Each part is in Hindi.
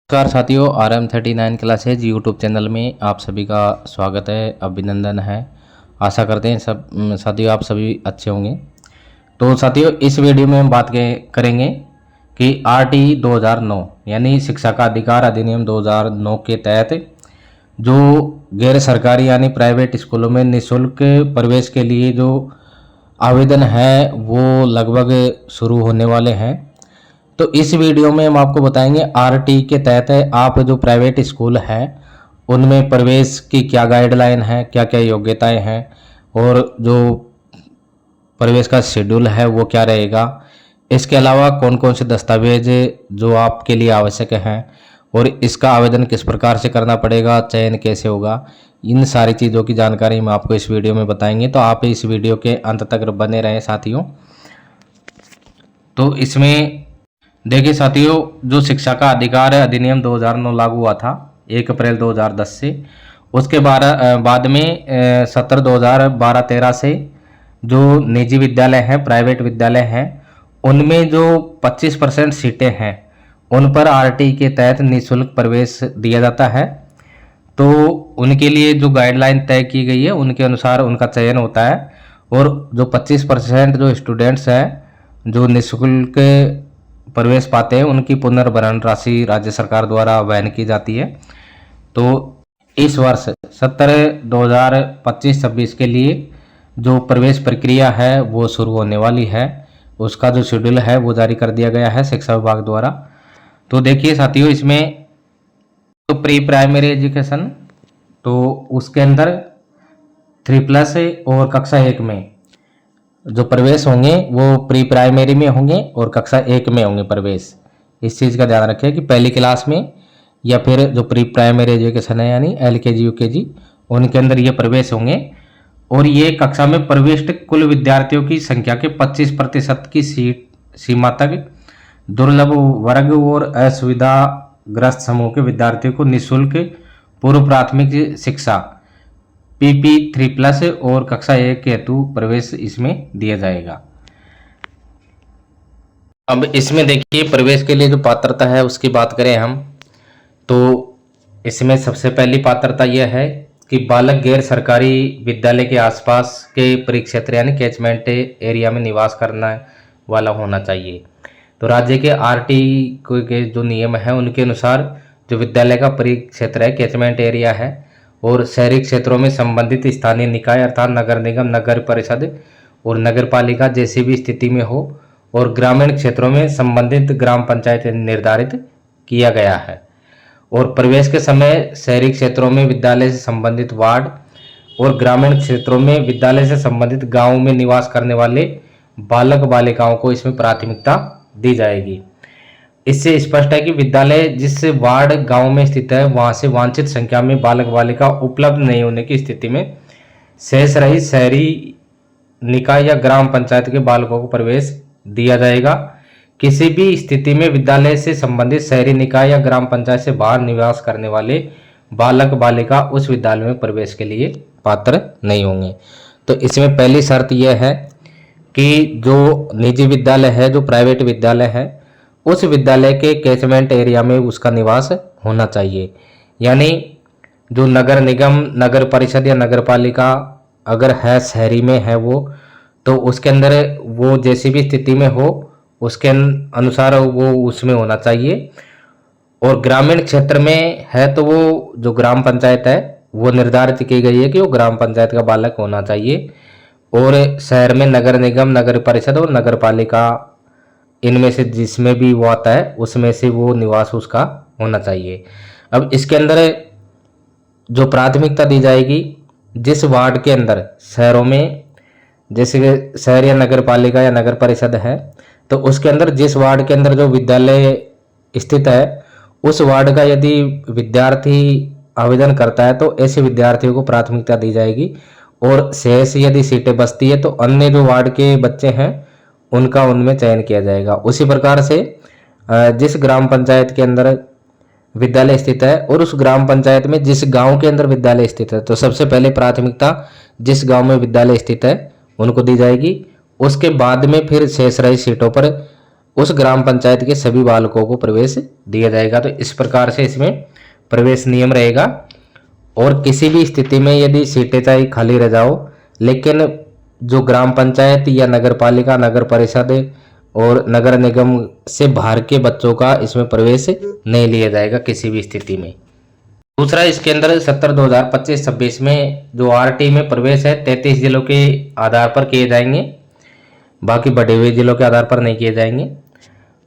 नमस्कार साथियों, RM39 क्लासेज यूट्यूब चैनल में आप सभी का स्वागत है, अभिनंदन है। आशा करते हैं सब साथियों आप सभी अच्छे होंगे। तो साथियों इस वीडियो में हम बात करेंगे कि RT 2009 यानी शिक्षा का अधिकार अधिनियम 2009 के तहत जो गैर सरकारी यानी प्राइवेट स्कूलों में निःशुल्क प्रवेश के लिए जो आवेदन है वो लगभग शुरू होने वाले हैं। तो इस वीडियो में हम आपको बताएंगे RT के तहत आप जो प्राइवेट स्कूल हैं उनमें प्रवेश की क्या गाइडलाइन है, क्या क्या योग्यताएं हैं और जो प्रवेश का शेड्यूल है वो क्या रहेगा। इसके अलावा कौन कौन से दस्तावेज जो आपके लिए आवश्यक हैं और इसका आवेदन किस प्रकार से करना पड़ेगा, चयन कैसे होगा, इन सारी चीज़ों की जानकारी हम आपको इस वीडियो में बताएंगे। तो आप इस वीडियो के अंत तक बने रहें साथियों। तो इसमें देखिए साथियों, जो शिक्षा का अधिकार है अधिनियम 2009 लागू हुआ था 1 अप्रैल 2010 से। उसके बाद में सत्र 2012-13 से जो निजी विद्यालय हैं, प्राइवेट विद्यालय हैं, उनमें जो 25% सीटें हैं उन पर RT के तहत निःशुल्क प्रवेश दिया जाता है। तो उनके लिए जो गाइडलाइन तय की गई है उनके अनुसार उनका चयन होता है और जो 25% जो स्टूडेंट्स हैं जो निःशुल्क प्रवेश पाते हैं उनकी पुनर्भरण राशि राज्य सरकार द्वारा वहन की जाती है। तो इस वर्ष 2025-26 के लिए जो प्रवेश प्रक्रिया है वो शुरू होने वाली है। उसका जो शेड्यूल है वो जारी कर दिया गया है शिक्षा विभाग द्वारा। तो देखिए साथियों, इसमें तो प्री प्राइमरी एजुकेशन तो उसके अंदर 3+ और कक्षा 1 में जो प्रवेश होंगे वो प्री प्राइमरी में होंगे और कक्षा 1 में होंगे प्रवेश। इस चीज़ का ध्यान रखें कि पहली क्लास में या फिर जो प्री प्राइमरी एजुकेशन है यानी LKG UKG उनके अंदर ये प्रवेश होंगे। और ये कक्षा में प्रविष्ट कुल विद्यार्थियों की संख्या के 25% की सीमा तक दुर्लभ वर्ग और असुविधाग्रस्त समूह के विद्यार्थियों को निःशुल्क पूर्व प्राथमिक शिक्षा PP 3+ और कक्षा 1 के हेतु प्रवेश इसमें दिया जाएगा। अब इसमें देखिए प्रवेश के लिए जो पात्रता है उसकी बात करें हम, तो इसमें सबसे पहली पात्रता यह है कि बालक गैर सरकारी विद्यालय के आसपास के परिक्षेत्र यानी कैचमेंट एरिया में निवास करने वाला होना चाहिए। तो राज्य के RT के जो नियम हैं उनके अनुसार जो विद्यालय का परिक्षेत्र है, कैचमेंट एरिया है, और शहरी क्षेत्रों में संबंधित स्थानीय निकाय अर्थात नगर निगम, नगर परिषद और नगर पालिका जैसी भी स्थिति में हो, और ग्रामीण क्षेत्रों में संबंधित ग्राम पंचायत निर्धारित किया गया है। और प्रवेश के समय शहरी क्षेत्रों में विद्यालय से संबंधित वार्ड और ग्रामीण क्षेत्रों में विद्यालय से संबंधित गांव में निवास करने वाले बालक बालिकाओं को इसमें प्राथमिकता दी जाएगी। इससे स्पष्ट है कि विद्यालय जिस वार्ड गांव में स्थित है वहां से वांछित संख्या में बालक बालिका उपलब्ध नहीं होने की स्थिति में शेष रही शहरी निकाय या ग्राम पंचायत के बालकों को प्रवेश दिया जाएगा। किसी भी स्थिति में विद्यालय से संबंधित शहरी निकाय या ग्राम पंचायत से बाहर निवास करने वाले बालक बालिका उस विद्यालय में प्रवेश के लिए पात्र नहीं होंगे। तो इसमें पहली शर्त यह है कि जो निजी विद्यालय है, जो प्राइवेट विद्यालय है, उस विद्यालय के कैचमेंट एरिया में उसका निवास होना चाहिए। यानी जो नगर निगम, नगर परिषद या नगर पालिका अगर है शहरी में है वो, तो उसके अंदर वो जैसी भी स्थिति में हो उसके अनुसार वो उसमें होना चाहिए। और ग्रामीण क्षेत्र में है तो वो जो ग्राम पंचायत है वो निर्धारित की गई है कि वो ग्राम पंचायत का बालक होना चाहिए। और शहर में नगर निगम, नगर परिषद और नगर पालिका इनमें से जिसमें भी वो आता है उसमें से वो निवास उसका होना चाहिए। अब इसके अंदर जो प्राथमिकता दी जाएगी, जिस वार्ड के अंदर शहरों में जैसे शहर या नगर पालिका या नगर परिषद है तो उसके अंदर जिस वार्ड के अंदर जो विद्यालय स्थित है उस वार्ड का यदि विद्यार्थी आवेदन करता है तो ऐसे विद्यार्थियों को प्राथमिकता दी जाएगी। और शेष यदि सीटें बचती है तो अन्य जो वार्ड के बच्चे हैं उनका उनमें चयन किया जाएगा। उसी प्रकार से जिस ग्राम पंचायत के अंदर विद्यालय स्थित है और उस ग्राम पंचायत में जिस गांव के अंदर विद्यालय स्थित है तो सबसे पहले प्राथमिकता जिस गांव में विद्यालय स्थित है उनको दी जाएगी। उसके बाद में फिर शेष रही सीटों पर उस ग्राम पंचायत के सभी बालकों को प्रवेश दिया जाएगा। तो इस प्रकार से इसमें प्रवेश नियम रहेगा। और किसी भी स्थिति में यदि सीटें चाहे खाली रह जाओ, लेकिन जो ग्राम पंचायत या नगर पालिका, नगर परिषद और नगर निगम से बाहर के बच्चों का इसमें प्रवेश नहीं लिया जाएगा किसी भी स्थिति में। दूसरा, इसके अंदर 70/2025-26 में जो आरटी में प्रवेश है 33 जिलों के आधार पर किए जाएंगे, बाकी बढ़े हुए जिलों के आधार पर नहीं किए जाएंगे।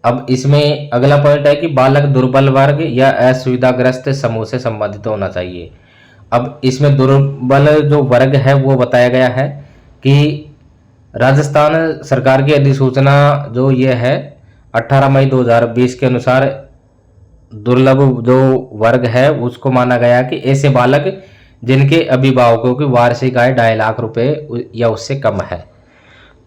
अब इसमें अगला पॉइंट है कि बालक दुर्बल वर्ग या असुविधाग्रस्त समूह से संबंधित होना चाहिए। अब इसमें दुर्बल जो वर्ग है वो बताया गया है कि राजस्थान सरकार की अधिसूचना जो ये है 18 मई 2020 के अनुसार दुर्लभ जो वर्ग है उसको माना गया कि ऐसे बालक जिनके अभिभावकों की वार्षिक आय 2.5 लाख रुपए या उससे कम है।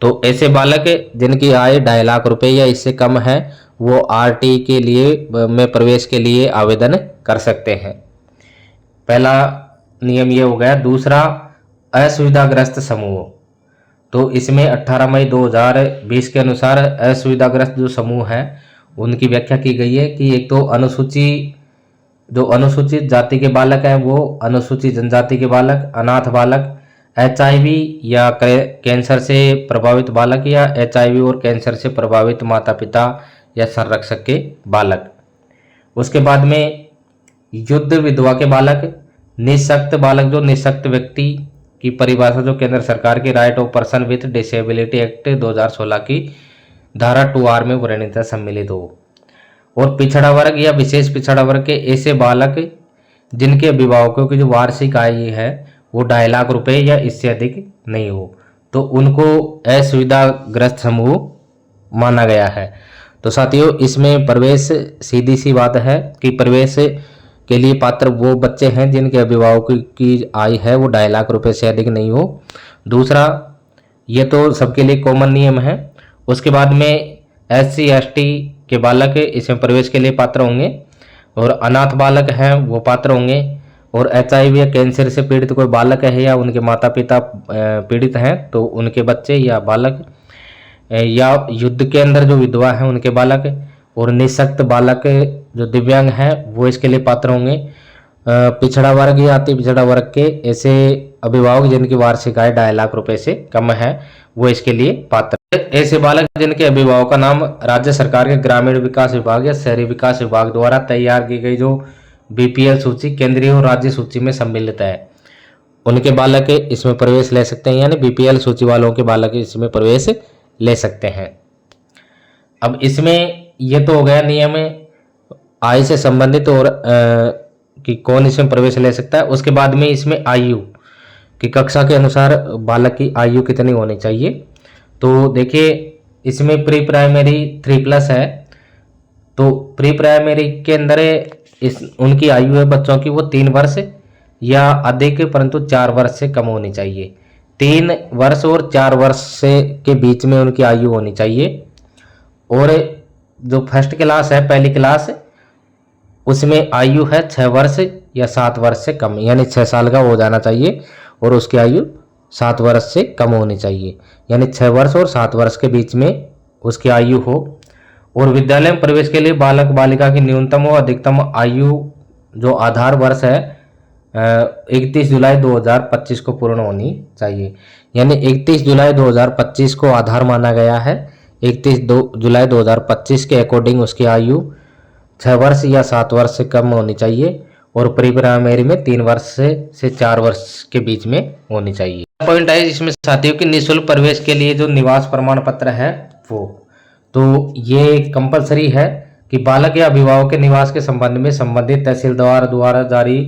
तो ऐसे बालक जिनकी आय 2.5 लाख रुपए या इससे कम है वो आरटी के लिए में प्रवेश के लिए आवेदन कर सकते हैं। पहला नियम ये हो गया। दूसरा, असुविधाग्रस्त समूह। तो इसमें 18 मई 2020 के अनुसार असुविधाग्रस्त जो समूह है उनकी व्याख्या की गई है कि एक तो अनुसूचित जाति के बालक हैं वो अनुसूचित जनजाति के बालक, अनाथ बालक, HIV या कैंसर से प्रभावित बालक या HIV और कैंसर से प्रभावित माता पिता या संरक्षक के बालक। उसके बाद में युद्ध विधवा के बालक, निःशक्त बालक जो निःशक्त व्यक्ति की परिभाषा जो केंद्र सरकार की right of person with disability act 2016 की धारा 2R में वर्णित सम्मिलित हो। और पिछड़ा वर्ग या विशेष पिछड़ा वर्ग के ऐसे बालक जिनके अभिभावकों की जो वार्षिक आय है वो 2.5 लाख रुपए या इससे अधिक नहीं हो, तो उनको असुविधाग्रस्त समूह माना गया है। तो साथियों, इसमें प्रवेश सीधी सी बात है कि प्रवेश के लिए पात्र वो बच्चे हैं जिनके अभिभावकों की आय है वो 2.5 लाख रुपए से अधिक नहीं हो। दूसरा, ये तो सबके लिए कॉमन नियम है। उसके बाद में SC ST के बालक इसमें प्रवेश के लिए पात्र होंगे और अनाथ बालक हैं वो पात्र होंगे। और HIV या कैंसर से पीड़ित कोई बालक है या उनके माता पिता पीड़ित हैं तो उनके बच्चे या बालक, या युद्ध के अंदर जो विधवा है उनके बालक, और निःशक्त बालक जो दिव्यांग हैं वो इसके लिए पात्र होंगे। पिछड़ा वर्ग या अति पिछड़ा वर्ग के ऐसे अभिभावक जिनकी वार्षिक आय 2.5 लाख रुपए से कम है वो इसके लिए पात्र। ऐसे बालक जिनके अभिभावक का नाम राज्य सरकार के ग्रामीण विकास विभाग या शहरी विकास विभाग द्वारा तैयार की गई जो BPL सूची केंद्रीय और राज्य सूची में सम्मिलित है उनके बालक इसमें प्रवेश ले सकते हैं, यानी BPL सूची वालों के बालक इसमें प्रवेश ले सकते हैं। अब इसमें ये तो हो गया नियम आय से संबंधित और कि कौन इसमें प्रवेश ले सकता है। उसके बाद में इसमें आयु की कक्षा के अनुसार बालक की आयु कितनी होनी चाहिए। तो देखिए, इसमें प्री प्राइमरी 3+ है। तो प्री प्राइमरी के अंदर उनकी आयु है बच्चों की वो 3 वर्ष या अधिक परंतु 4 वर्ष से कम होनी चाहिए। 3 वर्ष और 4 वर्ष से के बीच में उनकी आयु होनी चाहिए। और जो फर्स्ट क्लास है, पहली क्लास, उसमें आयु है 6 वर्ष या 7 वर्ष से कम, यानी 6 साल का हो जाना चाहिए और उसकी आयु 7 वर्ष से कम होनी चाहिए, यानी 6 वर्ष और 7 वर्ष के बीच में उसकी आयु हो। और विद्यालय में प्रवेश के लिए बालक बालिका की न्यूनतम और अधिकतम आयु जो आधार वर्ष है 31 जुलाई 2025 को पूर्ण होनी चाहिए, यानी 31 जुलाई 2025 को आधार माना गया है। 31 जुलाई 2025 के अकॉर्डिंग उसकी आयु 6 वर्ष या 7 वर्ष से कम होनी चाहिए और प्री प्राइमरी में 3 वर्ष से 4 वर्ष के बीच में होनी चाहिए। पॉइंट है इसमें साथियों की निःशुल्क प्रवेश के लिए जो निवास प्रमाण पत्र है वो, तो ये कंपलसरी है कि बालक या अभिभावक के निवास के संबंध में संबंधित तहसीलदार द्वारा जारी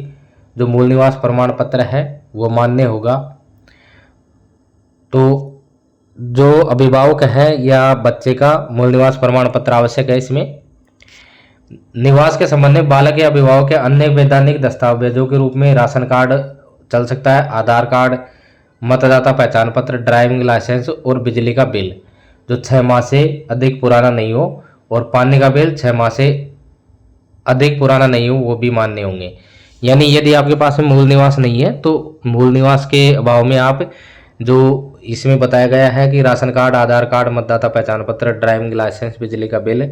जो मूल निवास प्रमाण पत्र है वो मान्य होगा। तो जो अभिभावक है या बच्चे का मूल निवास प्रमाण पत्र आवश्यक है। इसमें निवास के संबंध में बालक या अभिभावक के अन्य वैधानिक दस्तावेजों के रूप में राशन कार्ड चल सकता है, आधार कार्ड, मतदाता पहचान पत्र, ड्राइविंग लाइसेंस और बिजली का बिल जो 6 माह से अधिक पुराना नहीं हो, और पानी का बिल 6 माह से अधिक पुराना नहीं हो, वो भी मान्य होंगे। यानी यदि आपके पास में मूल निवास नहीं है तो मूल निवास के अभाव में आप जो इसमें बताया गया है कि राशन कार्ड, आधार कार्ड, मतदाता पहचान पत्र, ड्राइविंग लाइसेंस, बिजली का बिल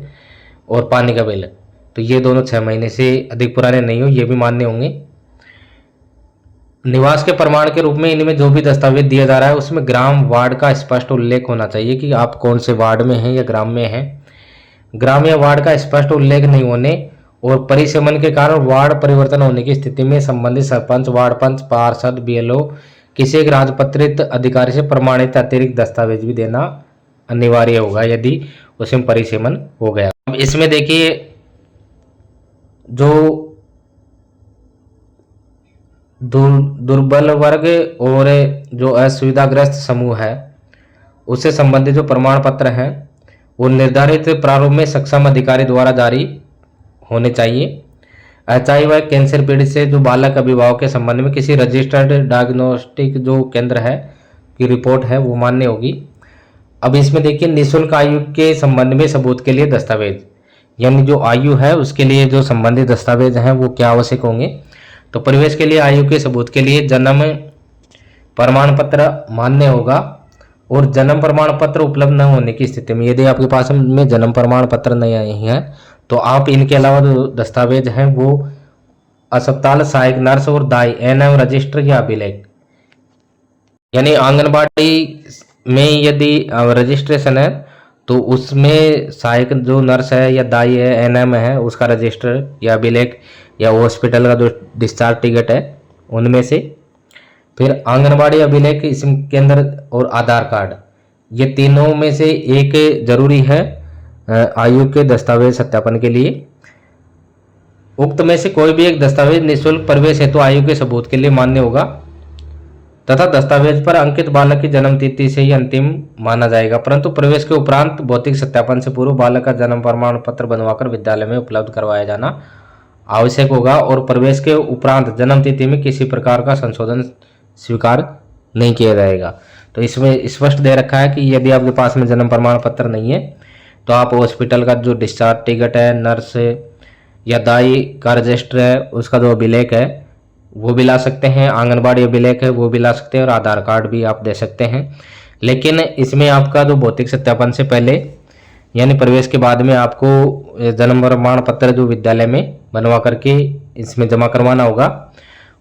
और पानी का बिल, तो ये दोनों 6 महीने से अधिक पुराने नहीं हो, ये भी मान्य होंगे। निवास के प्रमाण के रूप में इनमें जो भी दस्तावेज दिया जा रहा है उसमें ग्राम वार्ड का स्पष्ट उल्लेख होना चाहिए कि आप कौन से वार्ड में हैं या ग्राम में हैं। ग्राम या वार्ड का स्पष्ट उल्लेख नहीं होने और परिसीमन के कारण वार्ड परिवर्तन होने की स्थिति में संबंधित सरपंच, वार्ड पंच, पार्षद, बीएलओ किसी एक राजपत्रित अधिकारी से प्रमाणित अतिरिक्त दस्तावेज भी देना अनिवार्य होगा यदि उसमें परिसीमन हो गया। अब इसमें देखिए, जो दुर्बल वर्ग और जो असुविधाग्रस्त समूह है उससे संबंधित जो प्रमाण पत्र हैं वो निर्धारित प्रारूप में सक्षम अधिकारी द्वारा जारी होने चाहिए। एचआई व कैंसर पीड़ित से जो बालक अभिभावक के संबंध में किसी रजिस्टर्ड डायग्नोस्टिक जो केंद्र है की रिपोर्ट है वो मान्य होगी। अब इसमें देखिए, निःशुल्क आयु के संबंध में सबूत के लिए दस्तावेज, यानी जो आयु है उसके लिए जो संबंधित दस्तावेज हैं वो क्या आवश्यक होंगे। तो प्रवेश के लिए आयु के सबूत के लिए जन्म प्रमाण पत्र मान्य होगा और जन्म प्रमाण पत्र उपलब्ध न होने की स्थिति में यदि आपके पास में जन्म प्रमाण पत्र नहीं आए हैं तो आप इनके अलावा जो दस्तावेज हैं वो अस्पताल, सहायक नर्स और दाई एनएम रजिस्टर या अभिलेख, यानी आंगनबाड़ी में यदि रजिस्ट्रेशन है तो उसमें सहायक जो नर्स है या दाई है, एनएम है, उसका रजिस्टर या अभिलेख या हॉस्पिटल का जो डिस्चार्ज टिकट है उनमें से, फिर आंगनबाड़ी अभिलेख इसके अंदर और आधार कार्ड, ये तीनों में से एक जरूरी है आयु के दस्तावेज सत्यापन के लिए। उक्त में से कोई भी एक दस्तावेज निःशुल्क प्रवेश हेतु आयु के सबूत के लिए मान्य होगा तथा दस्तावेज पर अंकित बालक की जन्म तिथि से ही अंतिम माना जाएगा, परंतु प्रवेश के उपरांत भौतिक सत्यापन से पूर्व बालक का जन्म प्रमाण पत्र बनवाकर विद्यालय में उपलब्ध करवाया जाना आवश्यक होगा और प्रवेश के उपरांत जन्म तिथि में किसी प्रकार का संशोधन स्वीकार नहीं किया जाएगा। तो इसमें स्पष्ट दे रखा है कि यदि आपके पास में जन्म प्रमाण पत्र नहीं है तो आप हॉस्पिटल का जो डिस्चार्ज टिकट है, नर्स या दाई का रजिस्टर है उसका जो अभिलेख है वो भी ला सकते हैं, आंगनबाड़ी अभिलेख है वो भी ला सकते हैं और आधार कार्ड भी आप दे सकते हैं। लेकिन इसमें आपका जो भौतिक सत्यापन से पहले यानी प्रवेश के बाद में आपको जन्म प्रमाण पत्र जो विद्यालय में बनवा करके इसमें जमा करवाना होगा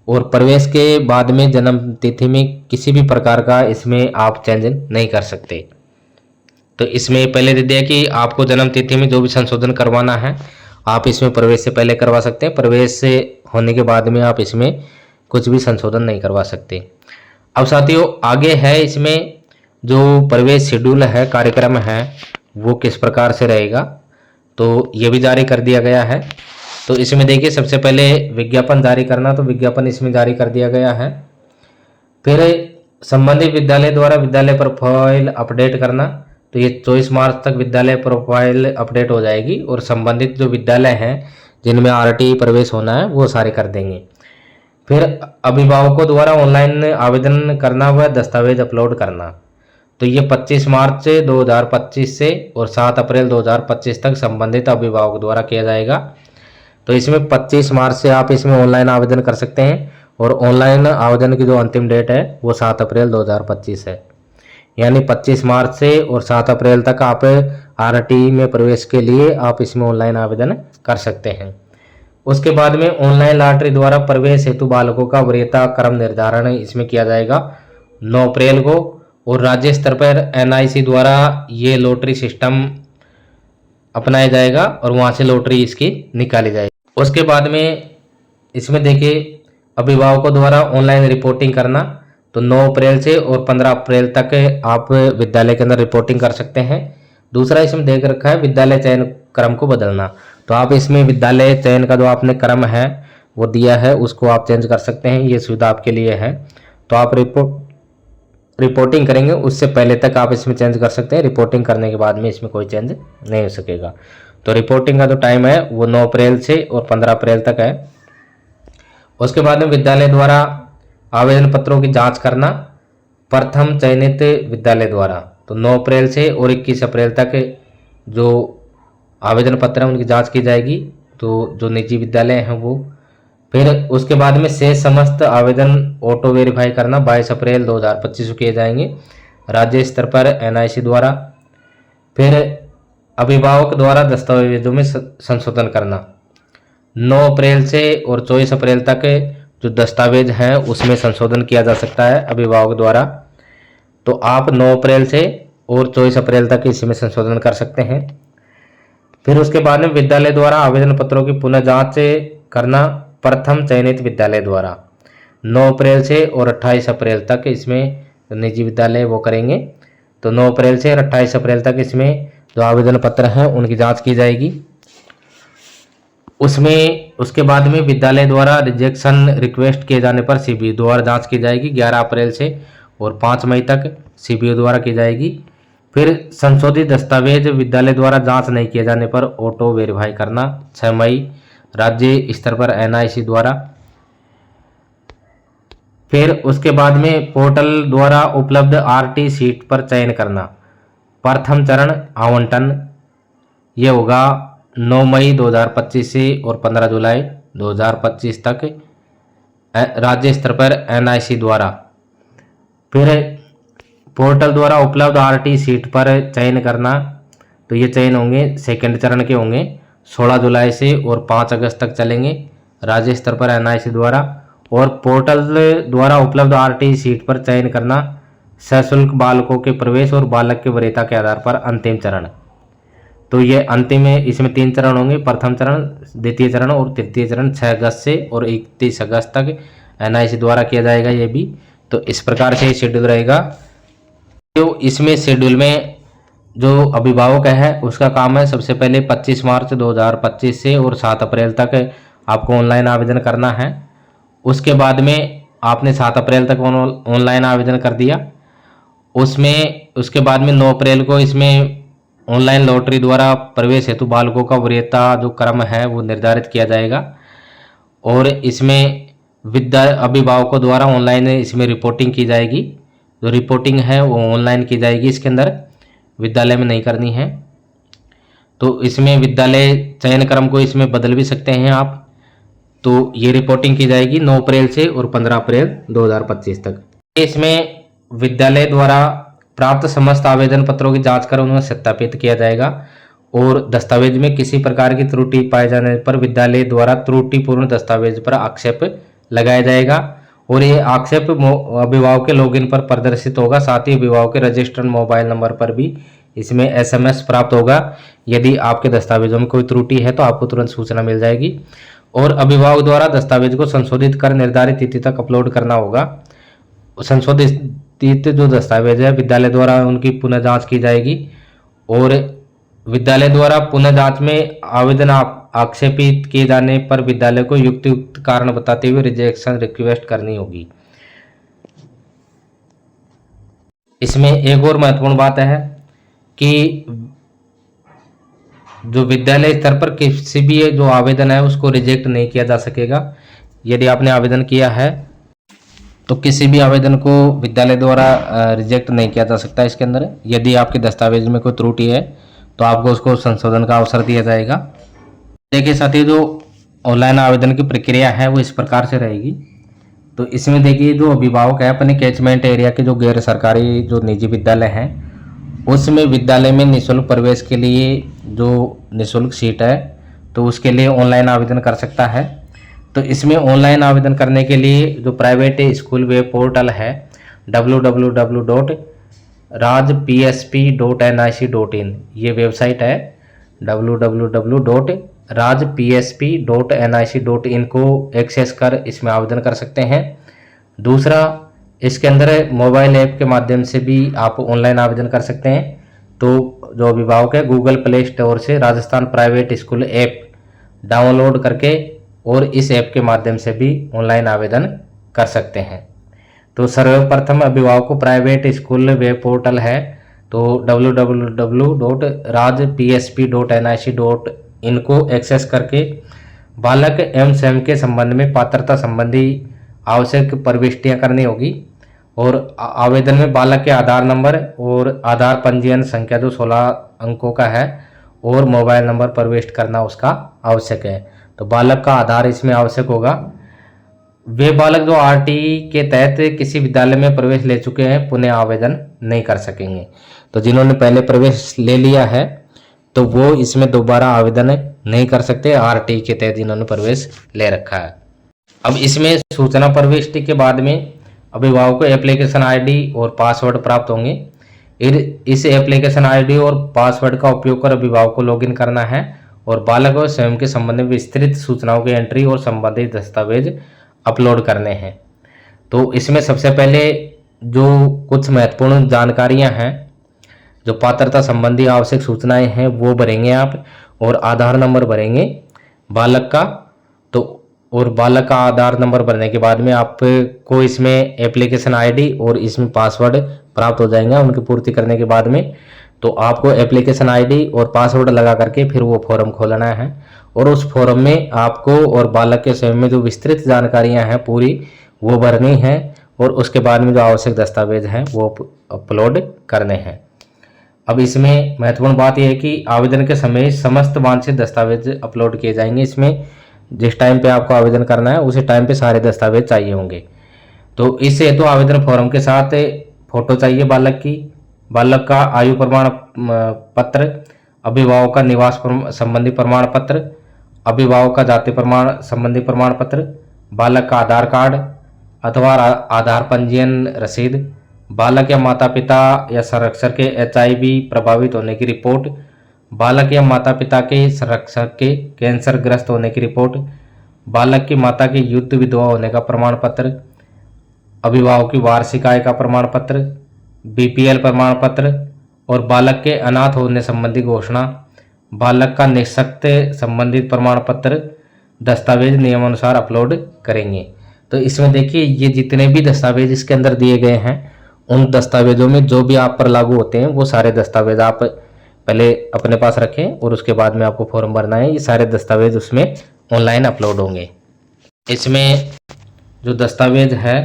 और प्रवेश के बाद में जन्म तिथि में किसी भी प्रकार का इसमें आप चेंज नहीं कर सकते। तो इसमें पहले दे दिया कि आपको जन्म तिथि में जो भी संशोधन करवाना है आप इसमें प्रवेश से पहले करवा सकते हैं, प्रवेश से होने के बाद में आप इसमें कुछ भी संशोधन नहीं करवा सकते। अब साथियों आगे है इसमें जो प्रवेश शेड्यूल है, कार्यक्रम है वो किस प्रकार से रहेगा, तो ये भी जारी कर दिया गया है। तो इसमें देखिए, सबसे पहले विज्ञापन जारी करना, तो विज्ञापन इसमें जारी कर दिया गया है। फिर संबंधित विद्यालय द्वारा विद्यालय प्रोफाइल अपडेट करना, तो ये 24 मार्च तक विद्यालय प्रोफाइल अपडेट हो जाएगी और संबंधित जो विद्यालय हैं जिनमें आरटी प्रवेश होना है वो सारे कर देंगे। फिर अभिभावकों द्वारा ऑनलाइन आवेदन करना व दस्तावेज अपलोड करना, तो ये 25 मार्च 2025 से और 7 अप्रैल 2025 तक संबंधित अभिभावक द्वारा किया जाएगा। तो इसमें 25 मार्च से आप इसमें ऑनलाइन आवेदन कर सकते हैं और ऑनलाइन आवेदन की जो अंतिम डेट है वो 7 अप्रैल 2025 है, यानी 25 मार्च से और 7 अप्रैल तक आप आरटी में प्रवेश के लिए आप इसमें ऑनलाइन आवेदन कर सकते हैं। उसके बाद में ऑनलाइन लॉटरी द्वारा प्रवेश हेतु बालकों का वरीयता क्रम निर्धारण इसमें किया जाएगा 9 अप्रैल को और राज्य स्तर पर एनआईसी द्वारा ये लॉटरी सिस्टम अपनाया जाएगा और वहाँ से लॉटरी इसकी निकाली जाएगी। उसके बाद में इसमें देखिए, अभिभावकों द्वारा ऑनलाइन रिपोर्टिंग करना, तो 9 अप्रैल से और 15 अप्रैल तक आप विद्यालय के अंदर रिपोर्टिंग कर सकते हैं। दूसरा इसमें देख रखा है विद्यालय चयन क्रम को बदलना, तो आप इसमें विद्यालय चयन का जो आपने क्रम है वो दिया है उसको आप चेंज कर सकते हैं, ये सुविधा आपके लिए है। तो आप रिपोर्टिंग करेंगे उससे पहले तक आप इसमें चेंज कर सकते हैं, रिपोर्टिंग करने के बाद में इसमें कोई चेंज नहीं हो सकेगा। तो रिपोर्टिंग का जो टाइम है वो 9 अप्रैल से और 15 अप्रैल तक है। उसके बाद में विद्यालय द्वारा आवेदन पत्रों की जांच करना प्रथम चयनित विद्यालय द्वारा, तो 9 अप्रैल से और 21 अप्रैल तक जो आवेदन पत्र हैं उनकी जांच की जाएगी, तो जो निजी विद्यालय हैं वो। फिर उसके बाद में शेष समस्त आवेदन ऑटो वेरीफाई करना 22 अप्रैल 2025 को किए जाएंगे। राज्य स्तर पर एनआईसी द्वारा। फिर अभिभावक द्वारा दस्तावेजों में संशोधन करना। 9 अप्रैल से और 24 अप्रैल तक जो दस्तावेज हैं उसमें संशोधन किया जा सकता है अभिभावक द्वारा। तो आप 9 अप्रैल से और 24 अप्रैल तक इसमें संशोधन कर सकते हैं। फिर उसके बाद में विद्यालय द्वारा आवेदन पत्रों की पुनः जांच करना प्रथम चयनित विद्यालय द्वारा। 9 अप्रैल से और 28 अप्रैल तक इसमें निजी विद्यालय वो करेंगे। तो 9 अप्रैल से और 28 अप्रैल तक इसमें जो आवेदन पत्र हैं उनकी जांच की जाएगी। उसमें उसके बाद में विद्यालय द्वारा रिजेक्शन रिक्वेस्ट किए जाने पर सीबीओ द्वारा जांच की जाएगी 11 अप्रैल से और 5 मई तक सीबीओ द्वारा की जाएगी। फिर संशोधित दस्तावेज विद्यालय द्वारा जांच नहीं किए जाने पर ऑटो वेरीफाई करना 6 मई राज्य स्तर पर एनआईसी द्वारा। फिर उसके बाद में पोर्टल द्वारा उपलब्ध आरटी सीट पर चयन करना। प्रथम चरण आवंटन ये होगा 9 मई 2025 से और 15 जुलाई 2025 तक राज्य स्तर पर एनआईसी द्वारा। फिर पोर्टल द्वारा उपलब्ध आरटी सीट पर चयन करना, तो ये चयन होंगे सेकंड चरण के होंगे 16 जुलाई से और 5 अगस्त तक चलेंगे राज्य स्तर पर एनआईसी द्वारा। और पोर्टल द्वारा उपलब्ध आरटी सीट पर चयन करना सशुल्क बालकों के प्रवेश और बालक के वरीयता के आधार पर अंतिम चरण। तो ये अंतिम है, इसमें 3 चरण होंगे, प्रथम चरण, द्वितीय चरण और तृतीय चरण 6 अगस्त से और 31 अगस्त तक एनआईसी द्वारा किया जाएगा ये भी। तो इस प्रकार से शेड्यूल रहेगा। तो इसमें शेड्यूल में जो अभिभावक है उसका काम है सबसे पहले 25 मार्च 2025 से और 7 अप्रैल तक आपको ऑनलाइन आवेदन करना है। उसके बाद में आपने 7 अप्रैल तक ऑनलाइन आवेदन कर दिया, उसके बाद में 9 अप्रैल को इसमें ऑनलाइन लॉटरी द्वारा प्रवेश हेतु बालकों का वरीयता जो क्रम है वो निर्धारित किया जाएगा। और इसमें अभिभावकों द्वारा ऑनलाइन इसमें रिपोर्टिंग की जाएगी। जो रिपोर्टिंग है वो ऑनलाइन की जाएगी, इसके अंदर विद्यालय में नहीं करनी है। तो इसमें विद्यालय चयन क्रम को इसमें बदल भी सकते हैं आप। तो ये रिपोर्टिंग की जाएगी 9 अप्रैल से और 15 अप्रैल 2025 तक। इसमें विद्यालय द्वारा प्राप्त समस्त आवेदन पत्रों की जांच कर उन्हें सत्यापित किया जाएगा और दस्तावेज में किसी प्रकार की त्रुटि पाए जाने पर विद्यालय द्वारा त्रुटिपूर्ण दस्तावेज पर आक्षेप लगाया जाएगा और ये आक्षेप अभिभावक के लॉगिन पर प्रदर्शित होगा। साथ ही अभिभावक के रजिस्टर्ड मोबाइल नंबर पर भी इसमें एसएमएस प्राप्त होगा। यदि आपके दस्तावेजों में कोई त्रुटि है तो आपको तुरंत सूचना मिल जाएगी। और अभिभावक द्वारा दस्तावेज को संशोधित कर निर्धारित तिथि तक अपलोड करना होगा। संशोधित जो दस्तावेज है विद्यालय द्वारा उनकी पुनः जांच की जाएगी और विद्यालय द्वारा पुनः जांच में आवेदन आक्षेपित किए जाने पर विद्यालय को युक्त कारण बताते हुए रिजेक्शन रिक्वेस्ट करनी होगी। इसमें एक और महत्वपूर्ण बात है कि जो विद्यालय स्तर पर किसी भी जो आवेदन है उसको रिजेक्ट नहीं किया जा सकेगा। यदि आपने आवेदन किया है तो किसी भी आवेदन को विद्यालय द्वारा रिजेक्ट नहीं किया जा सकता। इसके अंदर यदि आपके दस्तावेज में कोई त्रुटि है तो आपको उसको संशोधन का अवसर दिया जाएगा। देखिए साथियों, जो ऑनलाइन आवेदन की प्रक्रिया है वो इस प्रकार से रहेगी। तो इसमें देखिए जो अभिभावक है अपने कैचमेंट एरिया के जो गैर सरकारी जो निजी विद्यालय हैं उसमें विद्यालय में निःशुल्क प्रवेश के लिए जो निःशुल्क सीट है तो उसके लिए ऑनलाइन आवेदन कर सकता है। तो इसमें ऑनलाइन आवेदन करने के लिए जो प्राइवेट स्कूल वेब पोर्टल है www.rajpsp.nic.in ये वेबसाइट है www.rajpsp.nic.in को एक्सेस कर इसमें आवेदन कर सकते हैं। दूसरा, इसके अंदर मोबाइल ऐप के माध्यम से भी आप ऑनलाइन आवेदन कर सकते हैं। तो जो अभिभावक है गूगल प्ले स्टोर से Rajasthan private school app download करके और इस ऐप के माध्यम से भी ऑनलाइन आवेदन कर सकते हैं। तो सर्वप्रथम अभिभावक को प्राइवेट स्कूल वेब पोर्टल है तो www.rajpsp.nic.in को एक्सेस करके बालक एवं स्वयं के संबंध में पात्रता संबंधी आवश्यक प्रविष्टियां करनी होगी। और आवेदन में बालक के आधार नंबर और आधार पंजीयन संख्या जो 16 अंकों का है और मोबाइल नंबर प्रविष्ट करना उसका आवश्यक है। तो बालक का आधार इसमें आवश्यक होगा। वे बालक जो आरटीई के तहत किसी विद्यालय में प्रवेश ले चुके हैं पुनः आवेदन नहीं कर सकेंगे। तो जिन्होंने पहले प्रवेश ले लिया है तो वो इसमें दोबारा आवेदन नहीं कर सकते, आरटीई के तहत जिन्होंने प्रवेश ले रखा है। अब इसमें सूचना प्रविष्टि के बाद में अभिभावक को एप्लीकेशन आईडी और पासवर्ड प्राप्त होंगे। इस एप्लीकेशन आईडी और पासवर्ड का उपयोग कर अभिभावक को लॉगिन करना है और बालक और स्वयं के संबंध में विस्तृत सूचनाओं की एंट्री और संबंधित दस्तावेज अपलोड करने हैं। तो इसमें सबसे पहले जो कुछ महत्वपूर्ण जानकारियां हैं, जो पात्रता संबंधी आवश्यक सूचनाएं हैं वो भरेंगे आप, और आधार नंबर भरेंगे बालक का। तो और बालक का आधार नंबर भरने के बाद में आपको इसमें एप्लीकेशन आईडी और इसमें पासवर्ड प्राप्त हो जाएंगे उनकी पूर्ति करने के बाद में। तो आपको एप्लीकेशन आईडी और पासवर्ड लगा करके फिर वो फॉर्म खोलना है और उस फॉर्म में आपको और बालक के स्वयं में जो विस्तृत जानकारियां हैं पूरी वो भरनी है और उसके बाद में जो आवश्यक दस्तावेज हैं वो अपलोड करने हैं। अब इसमें महत्वपूर्ण बात यह है कि आवेदन के समय समस्त वांछित दस्तावेज अपलोड किए जाएंगे। इसमें जिस टाइम पे आपको आवेदन करना है उसी टाइम पे सारे दस्तावेज चाहिए होंगे। तो इस हेतु आवेदन फॉर्म के साथ फोटो चाहिए बालक की, बालक का आयु प्रमाण पत्र, अभिभावक का निवास संबंधी प्रमाण पत्र, अभिभावक का जाति प्रमाण संबंधी प्रमाण पत्र, बालक का आधार कार्ड अथवा आधार पंजीयन रसीद, बालक या माता पिता या संरक्षक के HIV प्रभावित होने की रिपोर्ट, बालक या माता पिता के संरक्षक के कैंसर ग्रस्त होने की रिपोर्ट, बालक की माता के युद्ध विधवा होने का प्रमाण पत्र, अभिभावक की वार्षिक आय का प्रमाण पत्र, BPL प्रमाण पत्र और बालक के अनाथ होने संबंधी घोषणा, बालक का निःशक्त संबंधित प्रमाण पत्र दस्तावेज नियमानुसार अपलोड करेंगे। तो इसमें देखिए ये जितने भी दस्तावेज इसके अंदर दिए गए हैं उन दस्तावेजों में जो भी आप पर लागू होते हैं वो सारे दस्तावेज आप पहले अपने पास रखें और उसके बाद में आपको फॉर्म भरना है। ये सारे दस्तावेज उसमें ऑनलाइन अपलोड होंगे। इसमें जो दस्तावेज है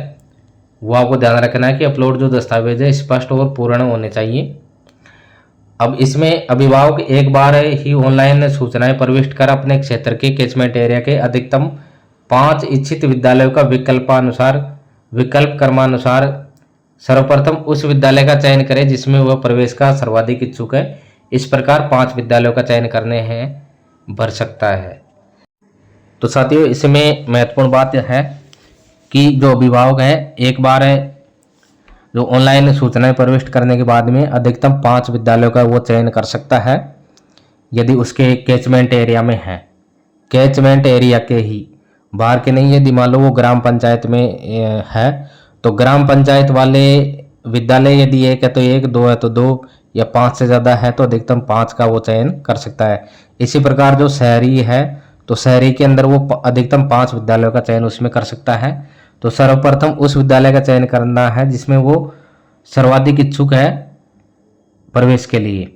वो आपको ध्यान रखना है कि अपलोड जो दस्तावेज है स्पष्ट और पूर्ण होने चाहिए। अब इसमें अभिभावक एक बार ही ऑनलाइन सूचनाएं प्रविष्ट कर अपने क्षेत्र के कैचमेंट एरिया के अधिकतम 5 इच्छित विद्यालयों का विकल्प क्रमानुसार सर्वप्रथम उस विद्यालय का चयन करें जिसमें वह प्रवेश का सर्वाधिक इच्छुक है। इस प्रकार 5 विद्यालयों का चयन करने हैं भर सकता है। तो साथियों इसमें महत्वपूर्ण बात है कि जो अभिभावक है एक बार जो ऑनलाइन सूचनाएं प्रविष्ट करने के बाद में अधिकतम 5 विद्यालयों का वो चयन कर सकता है यदि उसके कैचमेंट एरिया में है, कैचमेंट एरिया के ही, बाहर के नहीं। यदि मान लो वो ग्राम पंचायत में है तो ग्राम पंचायत वाले विद्यालय यदि 1 है तो 1, 2 है तो 2 या 5 से ज़्यादा है तो अधिकतम 5 का वो चयन कर सकता है। इसी प्रकार जो शहरी है तो शहरी के अंदर वो अधिकतम 5 विद्यालयों का चयन उसमें कर सकता है। तो सर्वप्रथम उस विद्यालय का चयन करना है जिसमें वो सर्वाधिक इच्छुक है प्रवेश के लिए।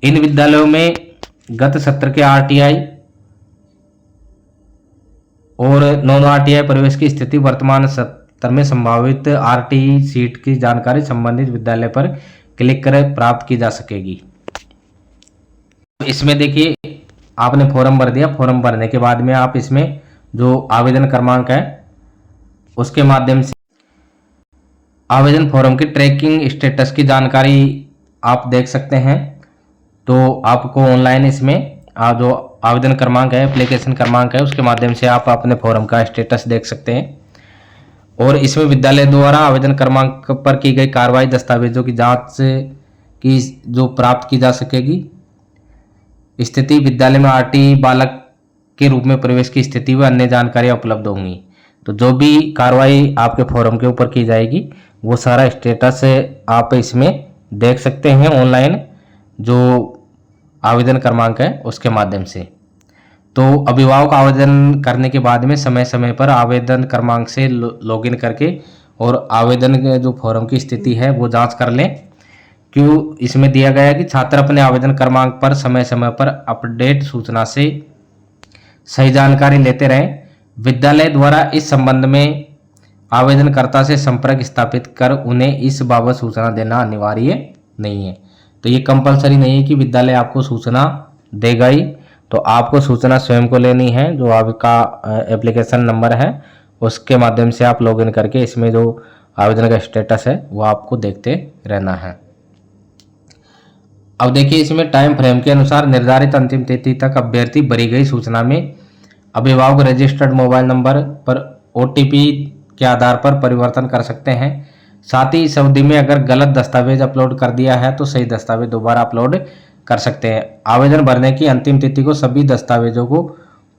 इन विद्यालयों में गत सत्र के RTI और नॉन RTI प्रवेश की स्थिति, वर्तमान सत्र में संभावित RTI सीट की जानकारी संबंधित विद्यालय पर क्लिक कर प्राप्त की जा सकेगी। इसमें देखिए आपने फॉर्म भर दिया, फॉर्म भरने के बाद में आप इसमें जो आवेदन क्रमांक है उसके माध्यम से आवेदन फॉर्म की ट्रैकिंग स्टेटस की जानकारी आप देख सकते हैं। तो आपको ऑनलाइन इसमें जो आवेदन क्रमांक है, एप्लीकेशन क्रमांक है, उसके माध्यम से आप अपने फॉर्म का स्टेटस देख सकते हैं। और इसमें विद्यालय द्वारा आवेदन क्रमांक पर की गई कार्रवाई, दस्तावेजों की जांच की जो प्राप्त की जा सकेगी, स्थिति, विद्यालय में RTI बालक के रूप में प्रवेश की स्थिति व अन्य जानकारियां उपलब्ध होंगी। तो जो भी कार्रवाई आपके फॉर्म के ऊपर की जाएगी वो सारा स्टेटस आप इसमें देख सकते हैं ऑनलाइन जो आवेदन क्रमांक है उसके माध्यम से। तो अभिभावक आवेदन करने के बाद में समय समय पर आवेदन क्रमांक से लॉगिन करके और आवेदन के जो फॉर्म की स्थिति है वो जांच कर लें। क्यों इसमें दिया गया है कि छात्र अपने आवेदन क्रमांक पर समय समय पर अपडेट सूचना से सही जानकारी लेते रहें। विद्यालय द्वारा इस संबंध में आवेदनकर्ता से संपर्क स्थापित कर उन्हें इस बाबत सूचना देना अनिवार्य नहीं है। तो ये कंपलसरी नहीं है कि विद्यालय आपको सूचना देगा ही, तो आपको सूचना स्वयं को लेनी है। जो आपका एप्लीकेशन नंबर है उसके माध्यम से आप लॉगिन करके इसमें जो आवेदन का स्टेटस है वो आपको देखते रहना है। अब देखिए इसमें टाइम फ्रेम के अनुसार निर्धारित अंतिम तिथि तक अभ्यर्थी भरी गई सूचना में अभिभावक रजिस्टर्ड मोबाइल नंबर पर OTP के आधार पर परिवर्तन कर सकते हैं। साथ ही इस अवधि में अगर गलत दस्तावेज अपलोड कर दिया है तो सही दस्तावेज दोबारा अपलोड कर सकते हैं। आवेदन भरने की अंतिम तिथि को सभी दस्तावेजों को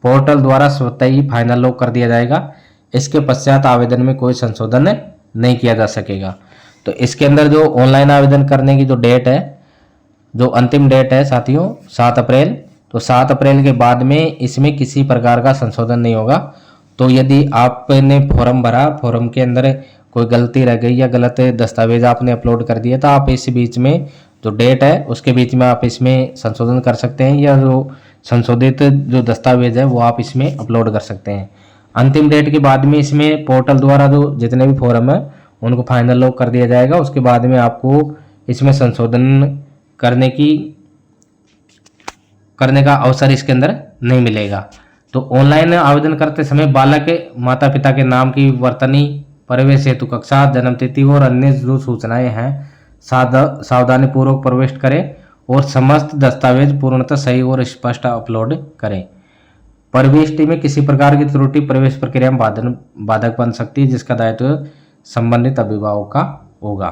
पोर्टल द्वारा स्वतः ही फाइनल लॉक कर दिया जाएगा। इसके पश्चात आवेदन में कोई संशोधन नहीं किया जा सकेगा। तो इसके अंदर जो ऑनलाइन आवेदन करने की जो डेट है, जो अंतिम डेट है साथियों 7 अप्रैल, तो 7 अप्रैल के बाद में इसमें किसी प्रकार का संशोधन नहीं होगा। तो यदि आपने फॉर्म भरा, फॉर्म के अंदर कोई गलती रह गई या गलत दस्तावेज आपने अपलोड कर दिया, तो आप इस बीच में जो डेट है उसके बीच में आप इसमें संशोधन कर सकते हैं, या जो संशोधित जो दस्तावेज है वो आप इसमें अपलोड कर सकते हैं। अंतिम डेट के बाद में इसमें पोर्टल द्वारा जो जितने भी फॉर्म है उनको फाइनल लॉक कर दिया जाएगा। उसके बाद में आपको इसमें संशोधन करने का अवसर इसके अंदर नहीं मिलेगा। तो ऑनलाइन आवेदन करते समय बालक के माता पिता के नाम की वर्तनी, प्रवेश हेतु कक्षा, जन्म तिथि और अन्य जो सूचनाएं हैं सावधानी पूर्वक प्रविष्ट करें और समस्त दस्तावेज पूर्णतः सही और स्पष्ट अपलोड करें। प्रविष्टि में किसी प्रकार की त्रुटि प्रवेश प्रक्रिया में बाधक बन सकती है, जिसका दायित्व संबंधित अभिभावक का होगा।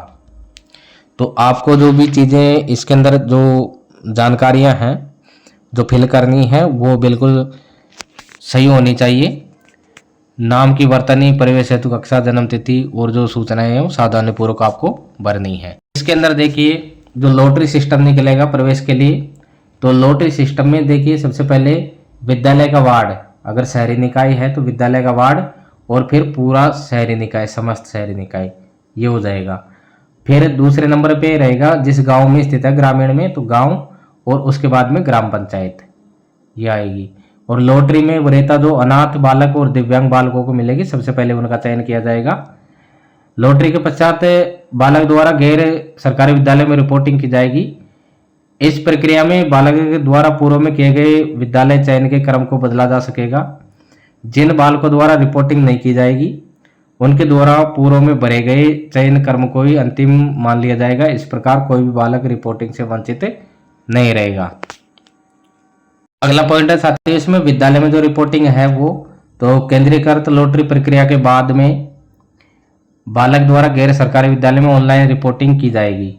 तो आपको जो भी चीज़ें इसके अंदर जो जानकारियां हैं जो फिल करनी है वो बिल्कुल सही होनी चाहिए। नाम की वर्तनी, प्रवेश हेतु कक्षा, जन्म तिथि और जो सूचनाएं हैं वो सावधानीपूर्वक आपको भरनी है। इसके अंदर देखिए जो लॉटरी सिस्टम निकलेगा प्रवेश के लिए, तो लॉटरी सिस्टम में देखिए सबसे पहले विद्यालय का वार्ड, अगर शहरी निकाय है तो विद्यालय का वार्ड, और फिर पूरा शहरी निकाय, समस्त शहरी निकाय, ये हो जाएगा। फिर दूसरे नंबर पे रहेगा जिस गांव में स्थित है, ग्रामीण में तो गांव, और उसके बाद में ग्राम पंचायत ये आएगी। और लॉटरी में वरीयता जो अनाथ बालक और दिव्यांग बालकों को मिलेगी, सबसे पहले उनका चयन किया जाएगा। लॉटरी के पश्चात बालक द्वारा गैर सरकारी विद्यालय में रिपोर्टिंग की जाएगी। इस प्रक्रिया में बालक के द्वारा पूर्व में किए गए विद्यालय चयन के क्रम को बदला जा सकेगा। जिन बालकों द्वारा रिपोर्टिंग नहीं की जाएगी उनके द्वारा पूर्व में भरे गए चयन क्रम को ही अंतिम मान लिया जाएगा। इस प्रकार कोई भी बालक रिपोर्टिंग से वंचित नहीं रहेगा। अगला पॉइंट है साथियों, इसमें विद्यालय में जो रिपोर्टिंग है वो तो केंद्रीकृत लॉटरी प्रक्रिया के बाद में बालक द्वारा गैर सरकारी विद्यालय में ऑनलाइन रिपोर्टिंग की जाएगी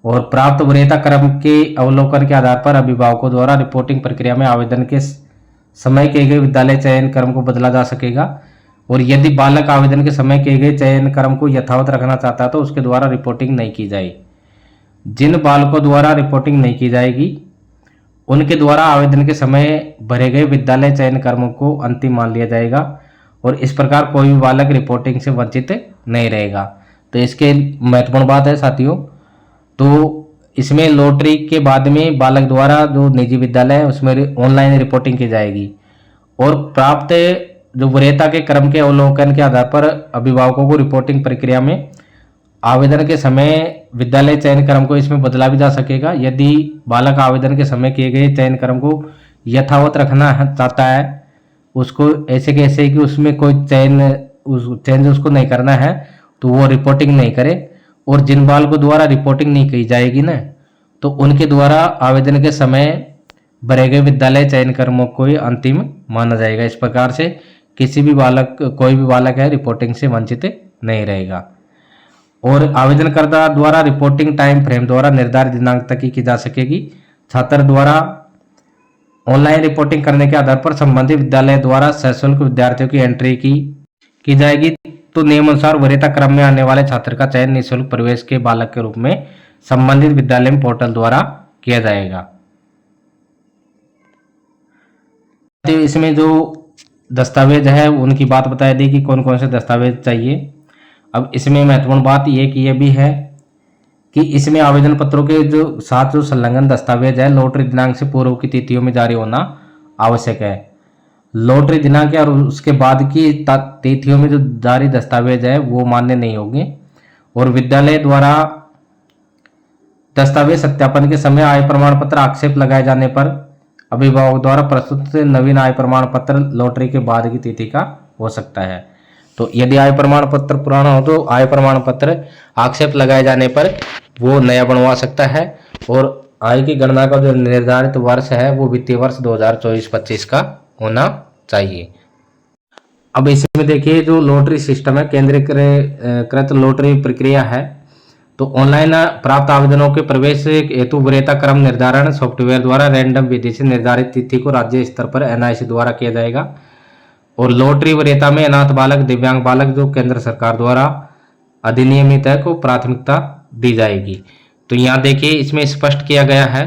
और प्राप्त वरीयता क्रम के अवलोकन के आधार पर अभिभावकों द्वारा रिपोर्टिंग प्रक्रिया में आवेदन के समय किए गए विद्यालय चयन क्रम को बदला जा सकेगा। और यदि बालक आवेदन के समय किए गए चयन क्रम को यथावत रखना चाहता है तो उसके द्वारा रिपोर्टिंग नहीं की जाए। जिन बालकों द्वारा रिपोर्टिंग नहीं की जाएगी उनके द्वारा आवेदन के समय भरे गए विद्यालय चयन क्रम को अंतिम मान लिया जाएगा और इस प्रकार कोई भी बालक रिपोर्टिंग से वंचित नहीं रहेगा। तो इसके महत्वपूर्ण बात है साथियों, तो इसमें लॉटरी के बाद में बालक द्वारा जो निजी विद्यालय है उसमें ऑनलाइन रिपोर्टिंग की जाएगी और प्राप्त जो वरीयता के क्रम के अवलोकन के आधार पर अभिभावकों को रिपोर्टिंग प्रक्रिया में आवेदन के समय विद्यालय चयन क्रम को इसमें बदला भी जा सकेगा। यदि बालक आवेदन के समय किए गए चयन क्रम को यथावत रखना चाहता है, उसको ऐसे के ऐसे कि उसमें कोई चेंज उसको नहीं करना है, तो वो रिपोर्टिंग नहीं करे। और जिन बालकों द्वारा रिपोर्टिंग नहीं की जाएगी ना, तो उनके द्वारा आवेदन के समय भरे गए विद्यालय चयन क्रमों को ही अंतिम माना जाएगा। इस प्रकार से किसी भी बालक, कोई भी बालक है रिपोर्टिंग से वंचित नहीं रहेगा। और आवेदनकर्ता द्वारा रिपोर्टिंग टाइम फ्रेम द्वारा निर्धारित दिनांक तक ही की जा सकेगी। छात्र द्वारा ऑनलाइन रिपोर्टिंग करने के आधार पर संबंधित विद्यालय द्वारा सशुल्क विद्यार्थियों की एंट्री की जाएगी। तो नियमानुसार वरीयता क्रम में आने वाले छात्र का चयन निःशुल्क प्रवेश के बालक के रूप में संबंधित विद्यालय में पोर्टल द्वारा किया जाएगा। तो इसमें जो दस्तावेज है उनकी बात बताई दी कि कौन कौन से दस्तावेज चाहिए। अब इसमें महत्वपूर्ण बात यह कि यह भी है कि इसमें आवेदन पत्रों के जो साथ जो संलग्न दस्तावेज है लॉटरी दिनांक से पूर्व की तिथियों में जारी होना आवश्यक है। लॉटरी दिनांक और उसके बाद की तिथियों में जो जारी दस्तावेज है वो मान्य नहीं होंगे। और विद्यालय द्वारा दस्तावेज सत्यापन के समय आय प्रमाण पत्र आक्षेप लगाए जाने पर अभिभावक द्वारा प्रस्तुत नवीन आय प्रमाण पत्र लॉटरी के बाद की तिथि का हो सकता है। तो यदि आय प्रमाण पत्र पुराना हो तो आय प्रमाण पत्र आक्षेप लगाए जाने पर वो नया बनवा सकता है। और आय की गणना का जो निर्धारित वर्ष है वो वित्तीय वर्ष 2024-25 का होना चाहिए। अब इसमें देखिए जो लॉटरी सिस्टम है, केंद्रीकृत लॉटरी प्रक्रिया है, तो ऑनलाइन प्राप्त आवेदनों के प्रवेश हेतु वरीयता क्रम निर्धारण सॉफ्टवेयर द्वारा रैंडम विधि से निर्धारित तिथि को राज्य स्तर पर एनआईसी द्वारा किया जाएगा। और लॉटरी वरीयता में अनाथ बालक, दिव्यांग बालक जो केंद्र सरकार द्वारा अधिनियमित है को प्राथमिकता दी जाएगी। तो यहाँ देखिए इसमें स्पष्ट किया गया है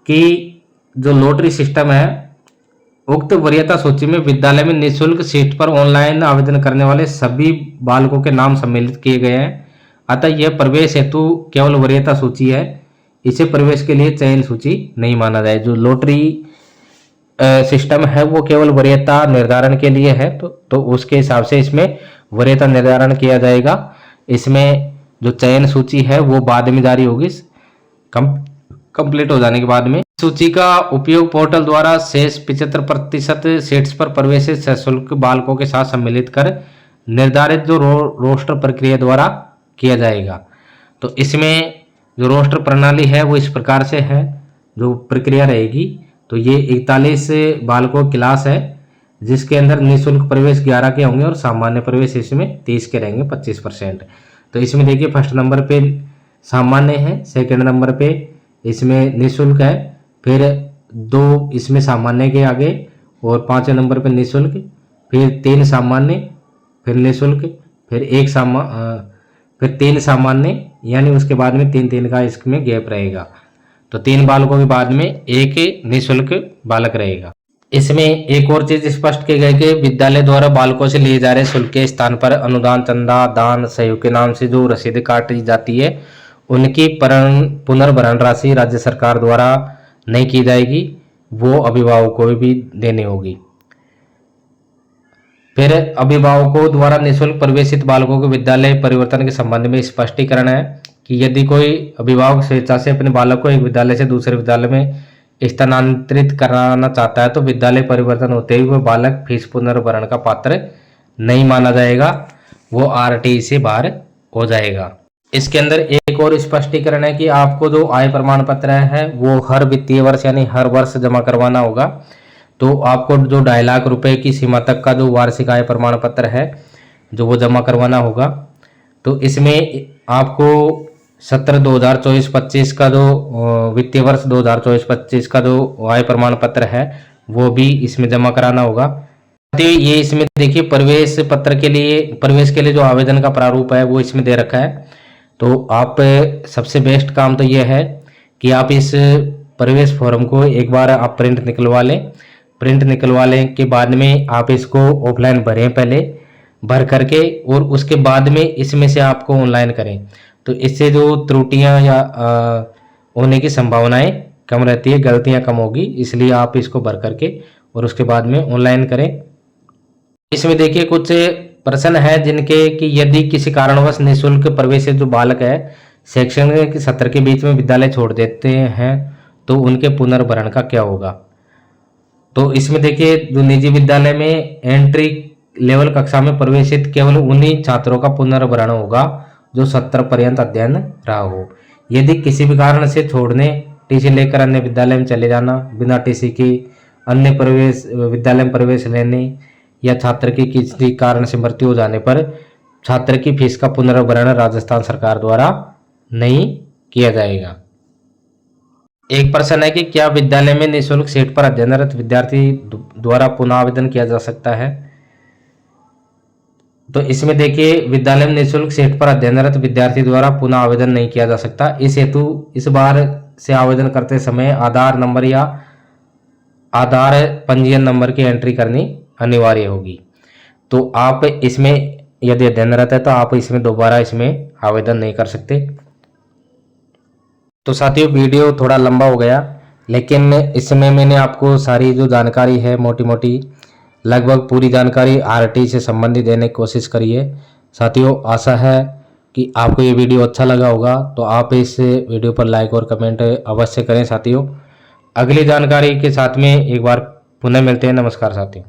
कि जो लॉटरी सिस्टम है, उक्त वरीयता सूची में विद्यालय में निःशुल्क सीट पर ऑनलाइन आवेदन करने वाले सभी बालकों के नाम सम्मिलित किए गए हैं। अतः यह प्रवेश हेतु केवल वरीयता सूची है, इसे प्रवेश के लिए चयन सूची नहीं माना जाए। जो लॉटरी सिस्टम है वो केवल वरीयता निर्धारण के लिए है, तो उसके हिसाब से इसमें वरीयता निर्धारण किया जाएगा। इसमें जो चयन सूची है वो बाद में जारी होगी, कंप्लीट हो जाने के बाद में। सूची का उपयोग पोर्टल द्वारा शेष 75% सीट्स पर प्रवेश सशुल्क बालकों के साथ सम्मिलित कर निर्धारित जो रोस्टर प्रक्रिया द्वारा किया जाएगा। तो इसमें जो रोस्टर प्रणाली है वो इस प्रकार से है, जो प्रक्रिया रहेगी। तो ये 41 बालकों की क्लास है जिसके अंदर निःशुल्क प्रवेश 11 के होंगे और सामान्य प्रवेश इसमें 30 के रहेंगे 25%। तो इसमें देखिए फर्स्ट नंबर पे सामान्य है, सेकंड नंबर पे इसमें निःशुल्क है, फिर 2 इसमें सामान्य के आगे और 5वें नंबर पे निःशुल्क, फिर 3 सामान्य, फिर निःशुल्क, फिर 3 सामान्य, यानी उसके बाद में 3 का इसमें गैप रहेगा। तो 3 बालकों के बाद में एक निःशुल्क बालक रहेगा। इसमें एक और चीज स्पष्ट की गई कि विद्यालय द्वारा बालकों से लिए जा रहे शुल्क के स्थान पर अनुदान, चंदा, दान, सहयोग के नाम से जो रसीद काटी जाती है उनकी पुनर्भरण राशि राज्य सरकार द्वारा नहीं की जाएगी, वो अभिभावकों को भी देनी होगी। फिर अभिभावकों द्वारा निःशुल्क प्रवेशित बालकों के विद्यालय परिवर्तन के संबंध में स्पष्टीकरण है कि यदि कोई अभिभावक स्वेच्छा से अपने बालक को एक विद्यालय से दूसरे विद्यालय में स्थानांतरित कराना चाहता है तो विद्यालय परिवर्तन होते ही वह बालक फीस पुनर्भरण का पात्र नहीं माना जाएगा, वो आरटीई से बाहर हो जाएगा। इसके अंदर एक और स्पष्टीकरण है कि आपको जो आय प्रमाण पत्र है वो हर वित्तीय वर्ष यानी हर वर्ष जमा करवाना होगा। तो आपको जो 2.5 लाख रुपए की सीमा तक का जो वार्षिक आय प्रमाण पत्र है जो वो जमा करवाना होगा। तो इसमें आपको सत्र 2024-25 का जो वित्तीय वर्ष 2024-25 का जो आय प्रमाण पत्र है वो भी इसमें जमा कराना होगा। ये इसमें देखिए प्रवेश के लिए जो आवेदन का प्रारूप है वो इसमें दे रखा है। तो आप सबसे बेस्ट काम तो ये है कि आप इस प्रवेश फॉर्म को एक बार आप प्रिंट निकलवा लें। प्रिंट निकलवाने के बाद में आप इसको ऑफलाइन भरें, पहले भर करके, और उसके बाद में इसमें से आपको ऑनलाइन करें। तो इससे जो त्रुटियां या होने की संभावनाएं कम रहती है, गलतियां कम होगी, इसलिए आप इसको भर करके और उसके बाद में ऑनलाइन करें। इसमें देखिए कुछ प्रश्न है जिनके कि यदि किसी कारणवश निःशुल्क प्रवेश जो बालक है शैक्षणिक सत्र के बीच में विद्यालय छोड़ देते हैं तो उनके पुनर्भरण का क्या होगा। तो इसमें देखिए जो निजी विद्यालय में एंट्री लेवल कक्षा में प्रवेशित केवल उन्हीं छात्रों का पुनर्भरण होगा जो सत्र पर्यंत अध्ययन रहा हो। यदि किसी भी कारण से छोड़ने, टीसी लेकर अन्य विद्यालय में चले जाना, बिना टीसी के अन्य विद्यालय में प्रवेश लेने या छात्र की किसी कारण से मृत्यु हो जाने पर छात्र की फीस का पुनर्भरण राजस्थान सरकार द्वारा नहीं किया जाएगा। एक प्रश्न है कि क्या विद्यालय में निःशुल्क सीट पर अध्ययनरत विद्यार्थी द्वारा पुनः आवेदन किया जा सकता है। तो इसमें देखिए विद्यालय में निःशुल्क सीट पर अध्ययनरत विद्यार्थी द्वारा पुनः आवेदन नहीं किया जा सकता। इस हेतु इस बार से आवेदन करते समय आधार नंबर या आधार पंजीयन नंबर की एंट्री करनी अनिवार्य होगी। तो आप इसमें यदि अध्ययनरत है तो आप इसमें दोबारा इसमें आवेदन नहीं कर सकते। तो साथियों वीडियो थोड़ा लंबा हो गया, लेकिन इसमें मैंने आपको सारी जो जानकारी है मोटी मोटी लगभग पूरी जानकारी आरटी से संबंधित देने की कोशिश करी है। साथियों आशा है कि आपको ये वीडियो अच्छा लगा होगा, तो आप इस वीडियो पर लाइक और कमेंट अवश्य करें। साथियों अगली जानकारी के साथ में एक बार पुनः मिलते हैं। नमस्कार साथियों।